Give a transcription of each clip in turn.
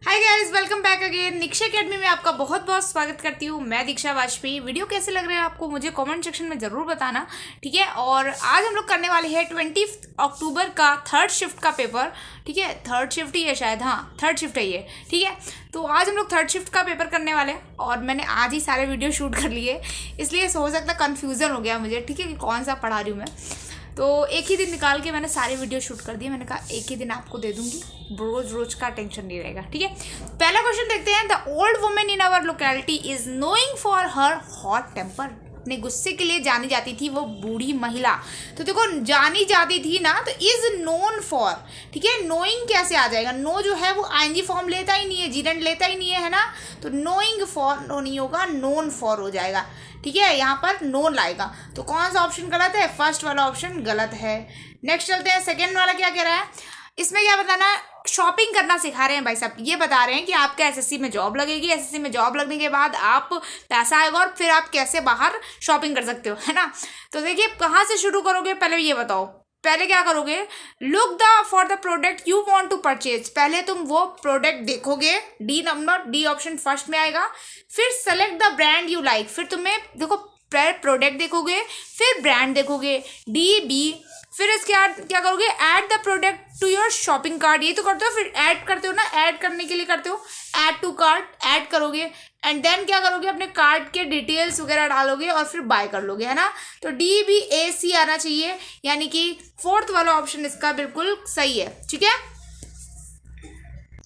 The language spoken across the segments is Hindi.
Hi guys, welcome back again. Niksha academy में आपका बहुत बहुत स्वागत करती हूँ। मैं दीक्षा वाजपेयी। वीडियो कैसे लग रहे हैं आपको मुझे कमेंट सेक्शन में ज़रूर बताना, ठीक है। और आज हम लोग करने वाले हैं 20 अक्टूबर का थर्ड शिफ्ट का पेपर, ठीक है। थर्ड शिफ्ट ही है शायद, हाँ थर्ड शिफ्ट है ये, ठीक है। तो आज हम लोग थर्ड शिफ्ट का पेपर करने वाले हैं और मैंने आज ही सारे वीडियो शूट कर लिए, इसलिए हो सकता है कन्फ्यूज़न हो गया मुझे, ठीक है, कि कौन सा पढ़ा रही हूँ मैं। तो एक ही दिन निकाल के मैंने सारे वीडियो शूट कर दिए। मैंने कहा एक ही दिन आपको दे दूंगी, रोज रोज का टेंशन नहीं रहेगा, ठीक है। पहला क्वेश्चन देखते हैं। The old women in our locality is knowing for her hot temper. अपने गुस्से के लिए जानी जाती थी वो बूढ़ी महिला। तो देखो, जानी जाती थी ना, तो इज नोन फॉर, ठीक है। नोइंग कैसे आ जाएगा? नो जो है वो आईएनजी फॉर्म लेता ही नहीं है, जीरेंट लेता ही नहीं है ना। तो नोइंग फॉर नहीं होगा, नोन फॉर हो जाएगा, ठीक है। यहाँ पर नोन लाएगा। तो कौन सा ऑप्शन गलत है? फर्स्ट वाला ऑप्शन गलत है। नेक्स्ट चलते हैं। सेकेंड वाला क्या कह रहा है? इसमें क्या बताना है? शॉपिंग करना सिखा रहे हैं भाई साहब। ये बता रहे हैं कि आपके एसएससी में जॉब लगेगी, एसएससी में जॉब लगने के बाद आप पैसा आएगा और फिर आप कैसे बाहर शॉपिंग कर सकते हो, है ना। तो देखिए, कहाँ से शुरू करोगे पहले ये बताओ। पहले क्या करोगे? Look the for the product you want to purchase. पहले तुम वो प्रोडक्ट देखोगे, D number, D option first में आएगा। फिर select the brand you like. फिर तुम्हें देखो, प्रोडक्ट देखोगे, फिर ब्रांड देखोगे, डी बी। फिर इसके बाद क्या करोगे? Add the product to your shopping card. ये तो करते हो, फिर ऐड करते हो ना, ऐड करने के लिए करते हो, ऐड टू कार्ट, ऐड करोगे। एंड देन क्या करोगे? अपने कार्ड के डिटेल्स वगैरह डालोगे और फिर बाय कर लोगे, है ना। तो डी बी ए सी आना चाहिए, यानी कि फोर्थ वाला ऑप्शन इसका बिल्कुल सही है, ठीक है,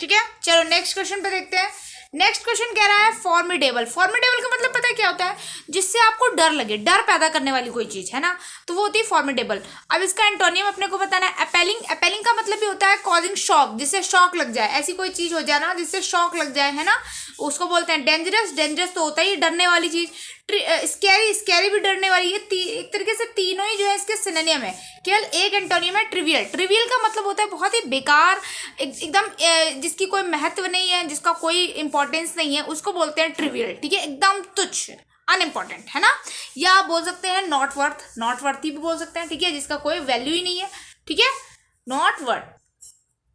ठीक है। चलो नेक्स्ट क्वेश्चन पे देखते हैं। नेक्स्ट क्वेश्चन कह रहा है फॉर्मिडेबल। फॉर्मिडेबल का मतलब पता है क्या होता है? जिससे आपको डर लगे, डर पैदा करने वाली कोई चीज, है ना, तो वो होती है फॉर्मिडेबल। अब इसका एंटोनियम अपने को बताना है। अपीलिंग। अपीलिंग का मतलब भी होता है कॉजिंग शॉक, जिससे शॉक लग जाए, ऐसी कोई चीज हो जाए ना जिससे शॉक लग जाए, है ना, उसको बोलते हैं डेंजरस। डेंजरस तो होता ही डरने वाली चीज। स्कैरी। स्कैरी भी डरने वाली है। एक तरीके से तीनों ही जो है इसके सिनोनिम है। केवल एक एंटोनियम है ट्रिवियल। ट्रिवियल का मतलब होता है बहुत ही बेकार, एकदम जिसकी कोई महत्व नहीं है, जिसका कोई इंपॉर्टेंस नहीं है, उसको बोलते हैं ट्रिवियल, ठीक है, एकदम तुच्छ, अनइम्पॉर्टेंट, है ना। या आप बोल सकते हैं नॉट वर्थ। नॉट वर्थी भी बोल सकते हैं, ठीक है, जिसका कोई वैल्यू ही नहीं है, ठीक है, नॉट वर्थ,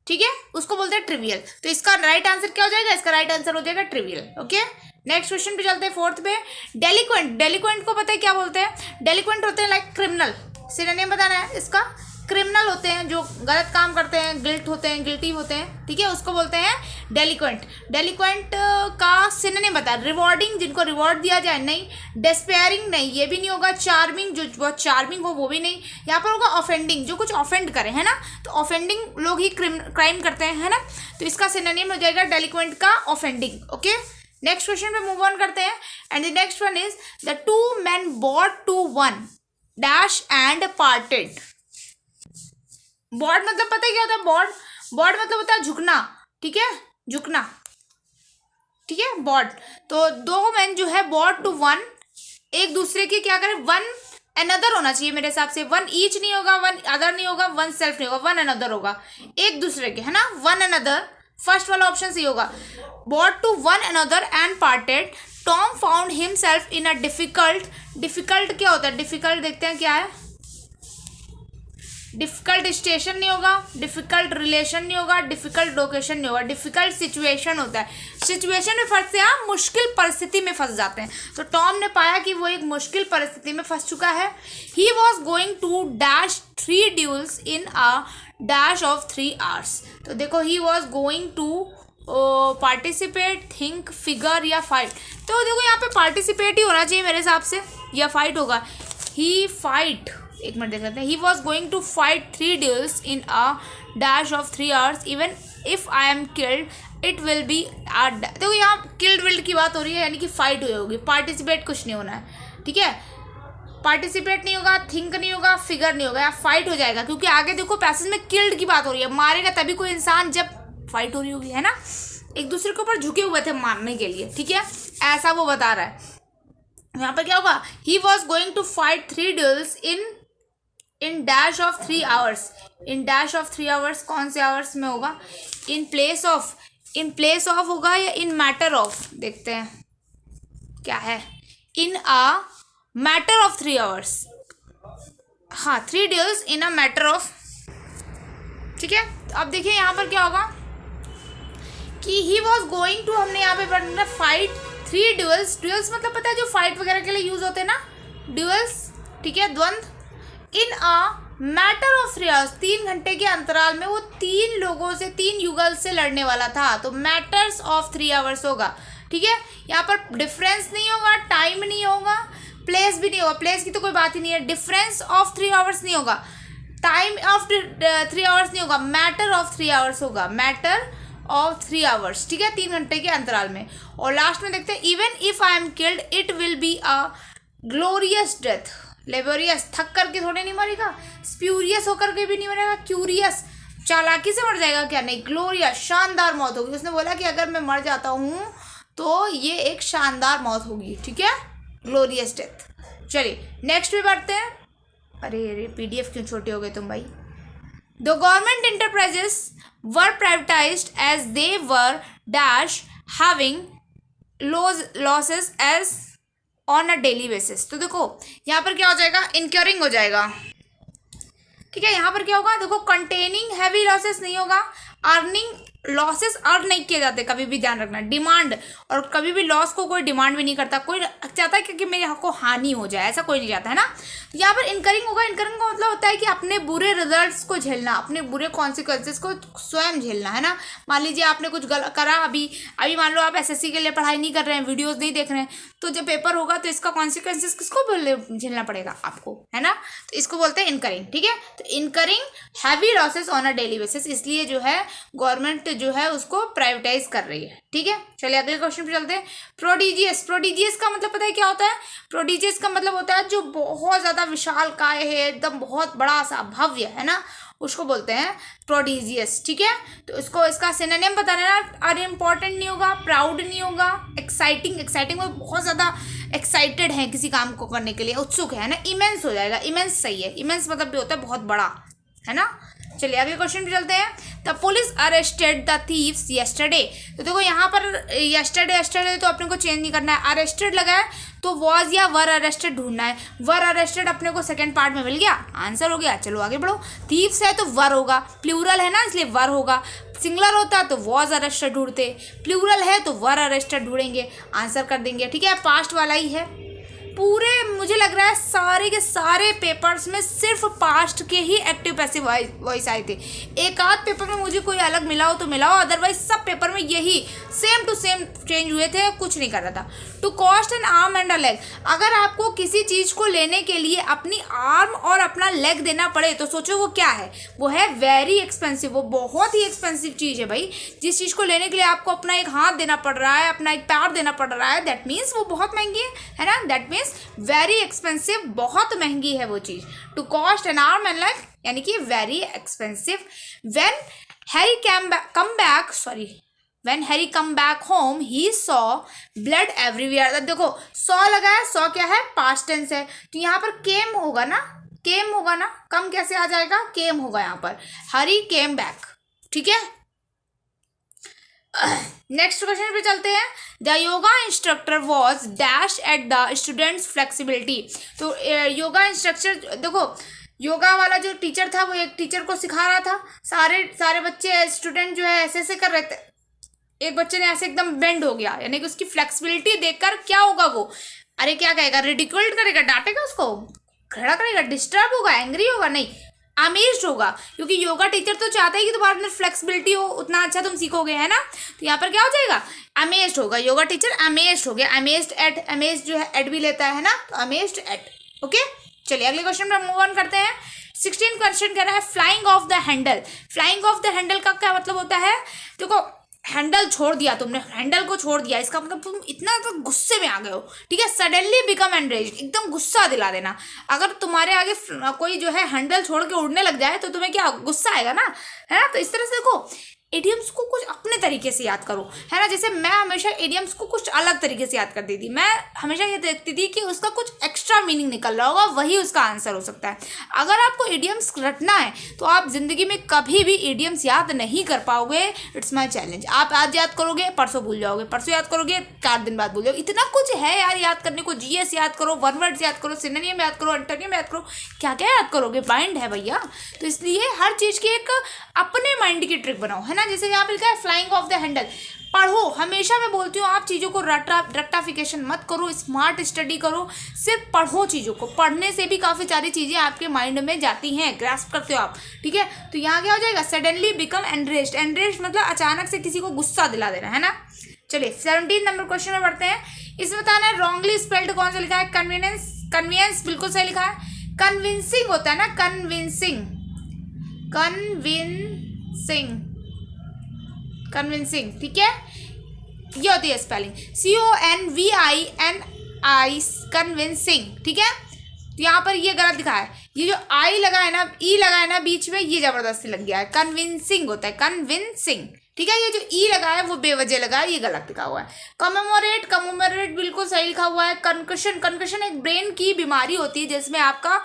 ठीक है, उसको बोलते हैं ट्रिवियल। तो इसका राइट आंसर क्या हो जाएगा? इसका राइट आंसर हो जाएगा ट्रिवियल, ओके। नेक्स्ट क्वेश्चन पे चलते हैं, फोर्थ पे। डेलिक्वेंट। डेलिक्वेंट को पता है क्या बोलते हैं? डेलिक्वेंट होते हैं लाइक क्रिमिनल। सिनोनिम बताना है इसका। क्रिमिनल होते हैं जो गलत काम करते हैं, गिल्ट होते हैं, गिल्टी होते हैं, ठीक है, उसको बोलते हैं डेलिक्वेंट। डेलिक्वेंट का सिनोनिम बता। रिवॉर्डिंग, जिनको रिवॉर्ड दिया जाए, नहीं। डेस्पेयरिंग, नहीं, ये भी नहीं होगा। चार्मिंग, जो बहुत चार्मिंग हो, वो भी नहीं। यहाँ पर होगा ऑफेंडिंग, जो कुछ ऑफेंड करे, है ना। तो ऑफेंडिंग लोग ही क्राइम करते हैं, है ना। तो इसका सिनोनिम हो जाएगा डेलिक्वेंट का ऑफेंडिंग, ओके। नेक्स्ट क्वेश्चन पे मूव ऑन करते हैं। And the next one is the two men bought to one dash and parted। Bowed मतलब पता है क्या होता है? बॉड, बॉड मतलब होता है झुकना, ठीक है, झुकना, ठीक है, बॉड। तो दो मैन जो है बॉड टू वन, एक दूसरे की क्या करें? वन अनदर होना चाहिए मेरे हिसाब से। वन ईच नहीं होगा, वन अदर नहीं होगा, वन सेल्फ नहीं होगा, वन अनदर होगा, एक दूसरे के, है ना, वन अनदर। फर्स्ट वाला ऑप्शन सही होगा। Bowed to one another and parted. Tom found himself in a difficult. Difficult क्या होता है? डिफिकल्ट देखते हैं क्या है। डिफिकल्ट स्टेशन नहीं होगा, डिफिकल्ट रिलेशन नहीं होगा, डिफिकल्ट लोकेशन नहीं होगा, डिफिकल्ट सिचुएशन होता है। सिचुएशन में फंसते हैं आप, मुश्किल परिस्थिति में फंस जाते हैं। तो टॉम ने पाया कि वो एक मुश्किल परिस्थिति में फंस चुका है। He was going to dash 3 duels in a dash of 3 hours। तो देखो, he was going to participate, think, figure या फाइट। तो देखो यहाँ पे पार्टिसिपेट ही होना चाहिए मेरे हिसाब से, या फाइट होगा। ही फाइट, एक मिनट देख लेते हैं। He was going to fight 3 duels in a dash of 3 hours। Even if I am killed it will be आ। देखो यहाँ किल्ड विल्ड की बात हो रही है, यानी कि फाइट हुई होगी। पार्टिसिपेट कुछ नहीं होना है, ठीक है, पार्टिसिपेट नहीं होगा, थिंक नहीं होगा, फिगर नहीं होगा, या फाइट हो जाएगा, क्योंकि आगे देखो पैसेज में किल्ड की बात हो रही है। मारेगा तभी कोई इंसान जब फाइट हो रही होगी, है ना। एक दूसरे के ऊपर झुके हुए थे मारने के लिए, ठीक है, ऐसा वो बता रहा है। यहाँ पर क्या होगा? He was going to fight 3 duels in dash of 3 hours। In dash of 3 hours कौन से आवर्स में होगा? In place of, in place of होगा या इन मैटर ऑफ? देखते हैं क्या है। In a matter of 3 hours, हाँ, 3 duels in a matter of, ठीक है। अब देखिए यहाँ पर क्या होगा कि ही वॉज गोइंग टू, हमने यहाँ पे पढ़ना फाइट 3 ड्यूल्स। ड्यूल्स मतलब पता है जो फाइट वगैरह के लिए यूज होते हैं ना, ड्यूल्स, ठीक है, द्वंद्व। इन अ मैटर ऑफ 3 आवर्स, 3 घंटे के अंतराल में वो 3 लोगों से, 3 युगल से लड़ने वाला था, तो मैटर्स ऑफ 3 आवर्स होगा, ठीक है। यहाँ पर डिफरेंस नहीं होगा, टाइम नहीं होगा, प्लेस भी नहीं होगा, प्लेस की तो कोई बात ही नहीं है, डिफरेंस ऑफ 3 आवर्स नहीं होगा, टाइम ऑफ 3 आवर्स नहीं होगा, मैटर ऑफ 3 आवर्स होगा, मैटर ऑफ 3 आवर्स, ठीक है, 3 घंटे के अंतराल में। और लास्ट में देखते हैं, even if I am killed it will be a glorious death. Laborious, थक करके थोड़े नहीं मरेगा, स्प्यूरियस होकर के भी नहीं मरेगा, क्यूरियस, चालाकी से मर जाएगा क्या, नहीं, ग्लोरियस, शानदार मौत होगी। उसने बोला कि अगर मैं मर जाता हूँ तो ये एक शानदार मौत होगी, ठीक है, ग्लोरियस डेथ। चलिए नेक्स्ट पे बढ़ते हैं। अरे PDF क्यों छोटे हो गए तुम भाई। The government enterprises were privatised as they were dash having losses as on a daily basis. तो देखो यहाँ पर क्या हो जाएगा, इनक्योरिंग हो जाएगा, ठीक है। यहाँ पर क्या होगा, देखो कंटेनिंग हैवी लॉसेस नहीं होगा, अर्निंग लॉसेस अर्न नहीं किए जाते, कभी भी ध्यान रखना। डिमांड, और कभी भी लॉस को कोई डिमांड भी नहीं करता, कोई चाहता है क्योंकि मेरे हक को हानि हो जाए, ऐसा कोई नहीं चाहता है ना। तो यहाँ पर इनकरिंग होगा, इनकरिंग का मतलब होता है कि अपने बुरे रिजल्ट्स को झेलना, अपने बुरे कॉन्सिक्वेंसेस को स्वयं झेलना, है ना। मान लीजिए आपने कुछ गलत करा, अभी मान लो आप SSC के लिए पढ़ाई नहीं कर रहे हैं, वीडियोज़ नहीं देख रहे हैं, तो जब पेपर होगा तो इसका कॉन्सिक्वेंसेस किसको झेलना पड़ेगा, आपको, है ना। तो इसको बोलते हैं इनकरिंग, ठीक है। तो incurring heavy losses on a daily basis, इसलिए जो है गवर्नमेंट जो है उसको प्राइवेटाइज कर रही है, ठीक है। चलिए अगले क्वेश्चन पे चलते हैं। प्रोडिजियस, प्रोडिजियस का मतलब पता है क्या होता है, प्रोडिजियस का मतलब होता है जो बहुत ज़्यादा विशालकाय है, एकदम बहुत बड़ा सा भव्य, है ना, उसको बोलते हैं प्रोडिजियस, ठीक है। तो इसको, इसका सिनोनिम बता देना, अनइम्पॉर्टेंट नहीं होगा, प्राउड नहीं होगा, एक्साइटिंग, एक्साइटिंग में बहुत ज़्यादा एक्साइटेड है किसी काम को करने के लिए, उत्सुक है ना, इमेंस हो जाएगा, इमेंस सही है, इमेंस मतलब भी होता है बहुत बड़ा, है ना। चलिए अगले क्वेश्चन पे चलते हैं। The police arrested the thieves yesterday. तो देखो यहाँ पर येस्टरडे तो अपने को चेंज नहीं करना है, अरेस्टेड लगा है तो वॉज या वर अरेस्टेड ढूंढना है। वर अरेस्टेड अपने को सेकंड पार्ट में मिल गया, आंसर हो गया। चलो आगे बढ़ो। थीव्स है तो वर होगा, प्लूरल है ना इसलिए वर होगा, सिंगुलर होता तो वॉज अरेस्टेड ढूंढते, प्लूरल है तो वर अरेस्टेड ढूंढेंगे, आंसर कर देंगे, ठीक है। पास्ट वाला ही है पूरे, मुझे लग रहा है सारे के सारे पेपर्स में सिर्फ पास्ट के ही एक्टिव पैसिव वॉइस आए थे। एक आध पेपर में मुझे कोई अलग मिला हो तो मिला हो, अदरवाइज सब पेपर में यही सेम टू सेम चेंज हुए थे, कुछ नहीं कर रहा था। To cost an arm and a leg, अगर आपको किसी चीज़ को लेने के लिए अपनी आर्म और अपना लेग देना पड़े तो सोचो वो क्या है, वो है वेरी एक्सपेंसिव, वो बहुत ही एक्सपेंसिव चीज़ है भाई। जिस चीज़ को लेने के लिए आपको अपना एक हाथ देना पड़ रहा है, अपना एक पैर देना पड़ रहा है, दैट मीन्स वो बहुत महंगी है ना, दैट मीन्स वेरी एक्सपेंसिव, बहुत महंगी है वो चीज़। To cost an arm and leg यानी कि very expensive. When Harry come back home he saw blood everywhere. देखो सॉ लगा है, सॉ क्या है, पास्ट टेंस है, तो यहाँ पर केम होगा ना, केम होगा ना, कम कैसे आ जाएगा, केम होगा यहाँ पर, हरी केम बैक, ठीक है। नेक्स्ट क्वेश्चन पे चलते हैं। The yoga instructor was dash at the students flexibility. तो योगा इंस्ट्रक्टर, देखो योगा वाला जो टीचर था वो एक टीचर को सिखा रहा था, सारे बच्चे स्टूडेंट जो है ऐसे ऐसे कर रहे थे, एक बच्चे ने ऐसे एकदम बेंड हो गया, यानी कि उसकी फ्लेक्सिबिलिटी देखकर क्या होगा वो, अरे क्या कहेगा, रिडिक्यूल्ड करेगा, डांटेगा उसको, खड़ा करेगा, डिस्टर्ब होगा, एंग्री होगा, नहीं, अमेज्ड होगा, क्योंकि योगा टीचर तो चाहता है कि तुम्हारे अंदर फ्लेक्सिबिलिटी हो, उतना अच्छा तुम सीखोगे, है ना। तो यहाँ पर क्या हो जाएगा, अमेज्ड होगा, योगा टीचर अमेज्ड हो गया, अमेज्ड एट, अमेज्ड जो है एट भी लेता है ना, तो अमेज्ड एट, ओके। चलिए अगले क्वेश्चन पर मूव ऑन करते हैं। 16 क्वेश्चन कह रहा है flying of the handle. Flying of the handle का क्या मतलब होता है, देखो हैंडल छोड़ दिया तुमने, हैंडल को छोड़ दिया, इसका मतलब तुम इतना तो गुस्से में आ गए हो, ठीक है। सडनली बिकम एनरेज, एकदम गुस्सा दिला देना। अगर तुम्हारे आगे कोई जो है हैंडल छोड़ के उड़ने लग जाए तो तुम्हें क्या गुस्सा आएगा ना, है ना। तो इस तरह से देखो इडियम्स को कुछ अपने तरीके से याद करो, है ना। जैसे मैं हमेशा इडियम्स को कुछ अलग तरीके से याद करती थी, मैं हमेशा ये देखती थी कि उसका कुछ एक्स्ट्रा मीनिंग निकल रहा होगा, वही उसका आंसर हो सकता है। अगर आपको इडियम्स रटना है तो आप जिंदगी में कभी भी इडियम्स याद नहीं कर पाओगे, इट्स माई चैलेंज। आप आज याद करोगे परसों भूल जाओगे, परसों याद करोगे 4 दिन बाद भूल जाओगे, इतना कुछ है यार याद करने को। जीएस याद करो, वन वर्ड्स याद करो, सिनोनिम याद करो, एंटोनिम याद करो, क्या क्या याद करोगे, माइंड है भैया। तो इसलिए हर चीज़ की एक अपने माइंड की ट्रिक बनाओ, है ना। जैसे यहाँ पे लिखा है फ्लाइंग ऑफ द हैंडल, पढ़ो, हमेशा मैं बोलती हूँ आप चीज़ों को रट्टाफिकेशन मत करो, स्मार्ट स्टडी करो, सिर्फ पढ़ो चीज़ों को। पढ़ने से भी काफ़ी सारी चीज़ें आपके माइंड में जाती हैं, ग्रास्प करते हो आप, ठीक है। तो यहाँ क्या हो जाएगा, सडनली बिकम एनरेस्ड। एनरेस्ड मतलब अचानक से किसी को गुस्सा दिला देना, है ना। चलिए 17 नंबर क्वेश्चन में बढ़ते हैं। इसमें बताना है रॉन्गली स्पेल्ड कौन सा लिखा है। कन्वीनियंस, कन्वीनियंस बिल्कुल सही लिखा है। कन्विंसिंग होता है ना, कन्विंसिंग, कन्विंसिंग, कन्विंसिंग, ठीक है, ये होती है स्पेलिंग, CONVINI, कन्विंसिंग, ठीक है। तो यहाँ पर ये गलत लिखा है, ये जो आई लगा है ना, ई लगा है ना बीच में, ये जबरदस्ती लग गया है। कन्विंसिंग होता है, कन्विंसिंग, ठीक है। ये जो ई लगा है वो बेवजह लगा है, ये गलत लिखा हुआ है। कमेमोरेट, कमेमोरेट बिल्कुल सही लिखा हुआ है। कंकशन, कंकशन एक ब्रेन की बीमारी होती है जिसमें आपका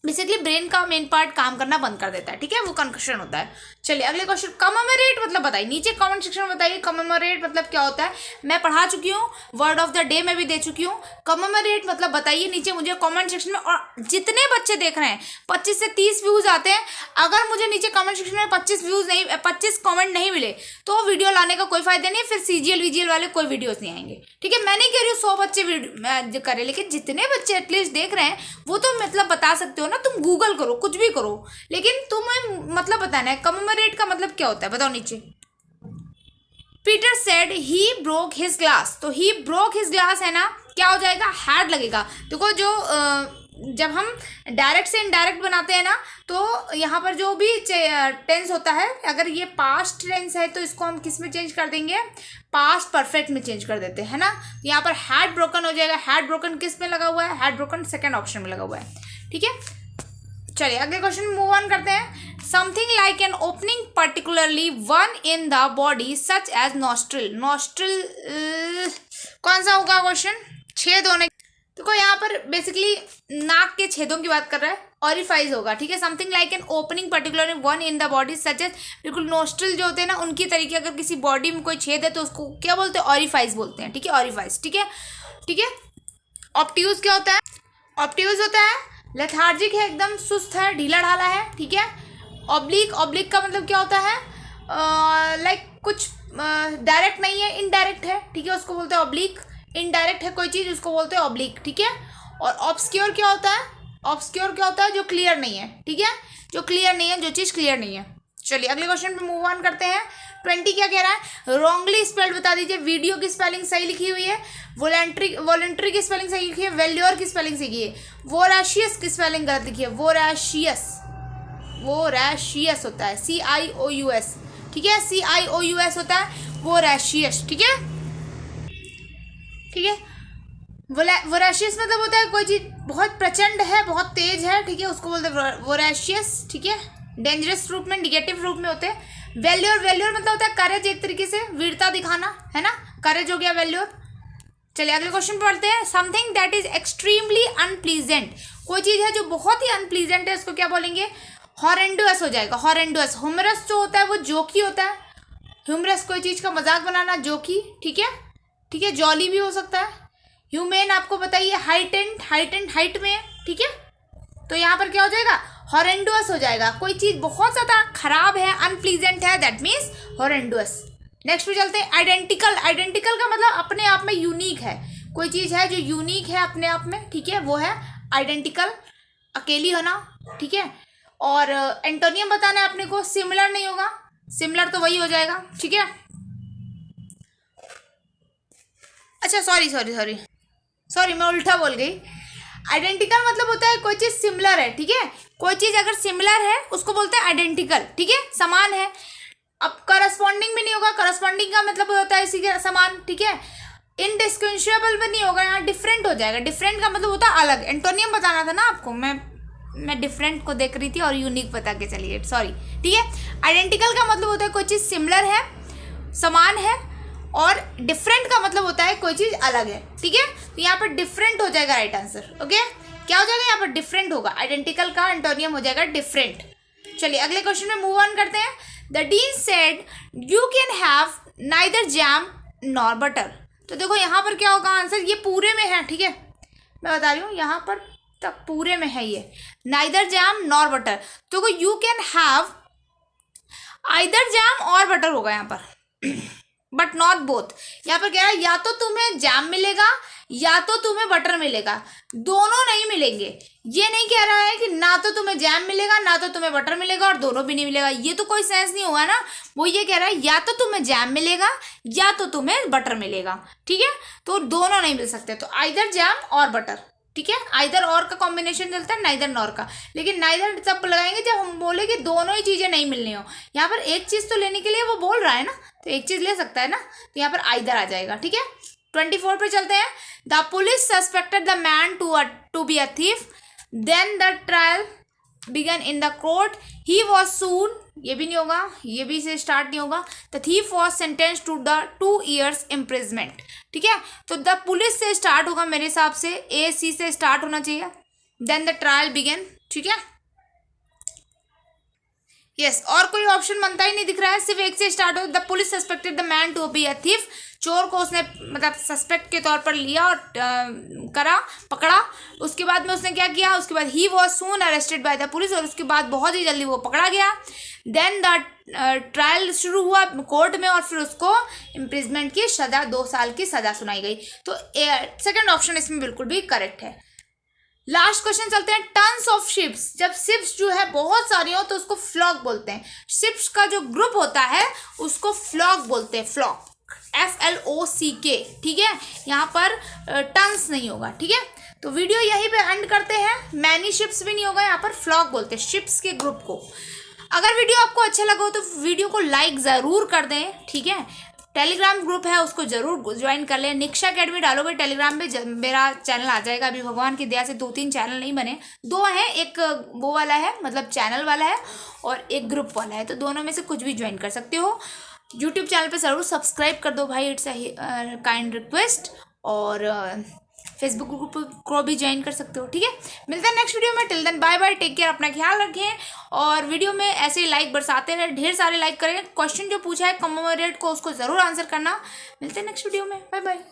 बेसिकली ब्रेन का मेन पार्ट काम करना बंद कर देता है, ठीक है, वो कंकशन होता है। चलिए अगले क्वेश्चन, कमेमोरेट मतलब बताइए, नीचे कमेंट सेक्शन में बताइए कमेमोरेट मतलब क्या होता है। मैं पढ़ा चुकी हूँ, वर्ड ऑफ द डे में भी दे चुकी हूँ। कमेमोरेट मतलब बताइए नीचे मुझे कमेंट सेक्शन में। और जितने बच्चे देख रहे हैं 25 से 30 व्यूज आते हैं, अगर मुझे नीचे कमेंट सेक्शन में 25 कमेंट नहीं मिले तो वीडियो लाने का कोई फायदा नहीं, फिर CGL वाले कोई वीडियोस नहीं आएंगे, ठीक है। मैं नहीं कह रही हूँ 100 बच्चे करें, लेकिन जितने बच्चे एटलीस्ट देख रहे हैं वो तो मतलब बता सकते हो ना। तुम गूगल करो, कुछ भी करो, लेकिन तुम्हें मतलब बताना है कमेमोरेट का मतलब क्या होता है, बताओ नीचे। Peter said he broke his glass, तो ही ब्रोक हिज ग्लास है ना, क्या हो जाएगा, हैड लगेगा। देखो जो जब हम डायरेक्ट से इनडायरेक्ट बनाते हैं ना, तो यहाँ पर जो भी टेंस होता है, अगर ये पास्ट टेंस है तो इसको हम किस में चेंज कर देंगे, पास्ट परफेक्ट में चेंज कर देते हैं ना। तो यहाँ पर हैड ब्रोकन हो जाएगा। हैड ब्रोकन किस में लगा हुआ है, हैड ब्रोकन सेकेंड ऑप्शन में लगा हुआ है, ठीक है। चलिए अगले क्वेश्चन मूव ऑन करते हैं। Something like an opening particularly one in the body such as nostril. Nostril कौन सा होगा क्वेश्चन, छेद होने। देखो यहाँ पर बेसिकली नाक के छेदों की बात कर रहा है, ऑरिफाइज होगा, ठीक है। Something like an opening particularly one in the body such as, बिल्कुल नॉस्ट्रिल जो होते हैं ना उनकी तरीके, अगर किसी बॉडी में कोई छेद है तो उसको क्या बोलते हैं, ऑरिफाइज बोलते हैं, ठीक है, ऑरिफाइज, ठीक है, ठीक है। ऑब्ट्यूज क्या होता है, ऑब्ट्यूज होता है लेथार्जिक है, एकदम सुस्त है, ढीला ढाला है, ठीक है। ऑब्लिक, ऑब्लिक का मतलब क्या होता है, लाइक कुछ डायरेक्ट नहीं है, इनडायरेक्ट है, ठीक है, उसको बोलते हैं ऑब्लिक। इनडायरेक्ट है कोई चीज़, उसको बोलते हैं ऑब्लिक, ठीक है। और ऑब्सक्योर क्या होता है, ऑब्सक्योर क्या होता है, जो क्लियर नहीं है, ठीक है, जो क्लियर नहीं है, जो चीज़ क्लियर नहीं है। चलिए अगले क्वेश्चन पे मूव ऑन करते हैं। 20 क्या कह रहा है, रॉन्गली स्पेल्ड बता दीजिए। वीडियो की स्पेलिंग सही लिखी हुई है, वॉलंट्री की स्पेलिंग सही लिखी है, वेल्योर की स्पेलिंग सही है, वोराशियस की स्पेलिंग गलत लिखी है। वोराशियस, वोराशियस होता है CIOUS, ठीक है, CIOUS होता है वोराशियस, ठीक है, ठीक है। वोराशियस मतलब होता है कोई चीज़ बहुत प्रचंड है, बहुत तेज है, ठीक है, उसको बोलते हैं वोराशियस, ठीक है। डेंजरस रूप में, निगेटिव रूप में होते हैं। वेल्योर, वेल्योर मतलब होता है करेज, एक तरीके से वीरता दिखाना, है ना, करेज हो गया वेल्योर। चलिए अगले क्वेश्चन पढ़ते हैं। Something that is extremely unpleasant, कोई चीज़ है जो बहुत ही अनप्लीजेंट है, उसको क्या बोलेंगे, हॉरेंडुअस हो जाएगा, हॉरेंडुअस। ह्यूमरस जो होता है वो जोकी होता है, ह्यूमरस कोई चीज़ का मजाक बनाना, जोकी, ठीक है, ठीक है, जॉली भी हो सकता है। ह्यूमेन आपको बताइए हाइटेंड, हाइटेंड हाइट में, ठीक है। तो यहाँ पर क्या हो जाएगा, हॉरेंडुअस हो जाएगा, कोई चीज़ बहुत ज़्यादा खराब है, अनप्लीजेंट है, दैट मीन्स हॉरेंडुअस। नेक्स्ट पे चलते हैं। आइडेंटिकल, आइडेंटिकल का मतलब अपने आप में यूनिक है, कोई चीज़ है जो यूनिक है अपने आप में, ठीक है, वो है आइडेंटिकल, अकेली होना, ठीक है। और एंटोनियम बताना है अपने को, सिमिलर नहीं होगा, सिमिलर तो वही हो जाएगा, ठीक है। अच्छा सॉरी मैं उल्टा बोल गई। आइडेंटिकल मतलब होता है कोई चीज़ सिमिलर है, ठीक है, कोई चीज़ अगर सिमिलर है उसको बोलते हैं आइडेंटिकल, ठीक है, समान है। अब करस्पॉन्डिंग भी नहीं होगा, करस्पॉन्डिंग का मतलब होता है इसी के समान, ठीक है। इनडिस्टिंग्विशेबल भी नहीं होगा, यहाँ डिफरेंट हो जाएगा। डिफरेंट का मतलब होता है अलग। एंटोनियम बताना था ना आपको, मैं डिफरेंट को देख रही थी और यूनिक बता के चलिए, सॉरी, ठीक है। आइडेंटिकल का मतलब होता है कोई चीज़ सिमिलर है, समान है, और डिफरेंट का मतलब होता है कोई चीज़ अलग है, ठीक है। तो यहाँ पर डिफरेंट हो जाएगा राइट आंसर, ओके। क्या हो जाएगा यहाँ पर, डिफरेंट होगा। आइडेंटिकल का एंटोनियम हो जाएगा डिफरेंट। चलिए अगले क्वेश्चन में मूव ऑन करते हैं। The dean said you can have neither jam nor butter. तो देखो यहाँ पर क्या होगा आंसर, ये पूरे में है, ठीक है, मैं बता रही हूँ यहाँ पर तक पूरे में है ये, नाइदर जैम नॉर बटर। तो you can have either jam और बटर होगा यहाँ पर, बट नॉट बोथ। यहाँ पर कह रहा है या तो तुम्हें जैम मिलेगा या तो तुम्हें बटर मिलेगा, दोनों नहीं मिलेंगे। ये नहीं कह रहा है कि ना तो तुम्हें जैम मिलेगा ना तो तुम्हें बटर मिलेगा और दोनों भी नहीं मिलेगा, ये तो कोई सेंस नहीं हुआ ना। वो ये कह रहा है या तो तुम्हें जैम मिलेगा या तो तुम्हें बटर मिलेगा, ठीक है। तो दोनों नहीं मिल सकते, तो आइदर जैम और बटर, ठीक है। आइदर और का कॉम्बिनेशन चलता है, नाइदर नॉर का। लेकिन नाइदर तब लगाएंगे जब हम बोले कि दोनों ही चीजें नहीं मिलनी हो। यहाँ पर एक चीज तो लेने के लिए वो बोल रहा है ना, तो एक चीज ले सकता है ना, तो यहाँ पर आइदर आ जाएगा, ठीक है। 24 पे चलते हैं। The police suspected the man to be a thief, then the trial began in the court, he was soon, ये भी नहीं होगा, ये भी से स्टार्ट नहीं होगा। The thief was sentence to the 2 years imprisonment, ठीक है। तो द पुलिस से स्टार्ट होगा मेरे हिसाब से, ए सी से स्टार्ट होना चाहिए, देन द ट्रायल बिगन, ठीक है। यस और कोई ऑप्शन बनता ही नहीं दिख रहा है, सिर्फ एक से स्टार्ट हो। The police suspected the man to be a thief, चोर को उसने मतलब सस्पेक्ट के तौर पर लिया और पकड़ा। उसके बाद में उसने क्या किया, उसके बाद ही was soon arrested by the police, और उसके बाद बहुत ही जल्दी वो पकड़ा गया। देन द ट्रायल शुरू हुआ कोर्ट में और फिर उसको इम्प्रिजमेंट की सजा, 2 साल की सजा सुनाई गई। तो सेकंड ऑप्शन इसमें बिल्कुल भी करेक्ट है। लास्ट क्वेश्चन चलते हैं। टन्स ऑफ शिप्स, जब शिप्स जो है बहुत सारी हो तो उसको फ्लॉक बोलते हैं। शिप्स का जो ग्रुप होता है उसको फ्लॉक बोलते हैं, फ्लॉक, FLOCK, ठीक है। यहाँ पर टन्स नहीं होगा, ठीक है। तो वीडियो यहीं पे एंड करते हैं। मैनी शिप्स भी नहीं होगा, यहाँ पर फ्लॉक बोलते हैं शिप्स के ग्रुप को। अगर वीडियो आपको अच्छा लगा हो तो वीडियो को लाइक ज़रूर कर दें, ठीक है। टेलीग्राम ग्रुप है उसको जरूर ज्वाइन कर लें। निक्षा अकेडमी डालोगे टेलीग्राम में मेरा चैनल आ जाएगा। अभी भगवान की दया से 2-3 चैनल नहीं बने, 2 हैं, एक वो वाला है मतलब चैनल वाला है और एक ग्रुप वाला है, तो दोनों में से कुछ भी ज्वाइन कर सकते हो। यूट्यूब चैनल पे ज़रूर सब्सक्राइब कर दो भाई, इट्स अ काइंड रिक्वेस्ट। और फेसबुक ग्रुप को भी ज्वाइन कर सकते हो, ठीक है। मिलते हैं नेक्स्ट वीडियो में, till then bye bye, take care, अपना ख्याल रखें। और वीडियो में ऐसे ही लाइक बरसाते रहे, ढेर सारे लाइक करें। क्वेश्चन जो पूछा है कमेमोरेट को, उसको ज़रूर आंसर करना। मिलते हैं नेक्स्ट वीडियो में, बाय बाय।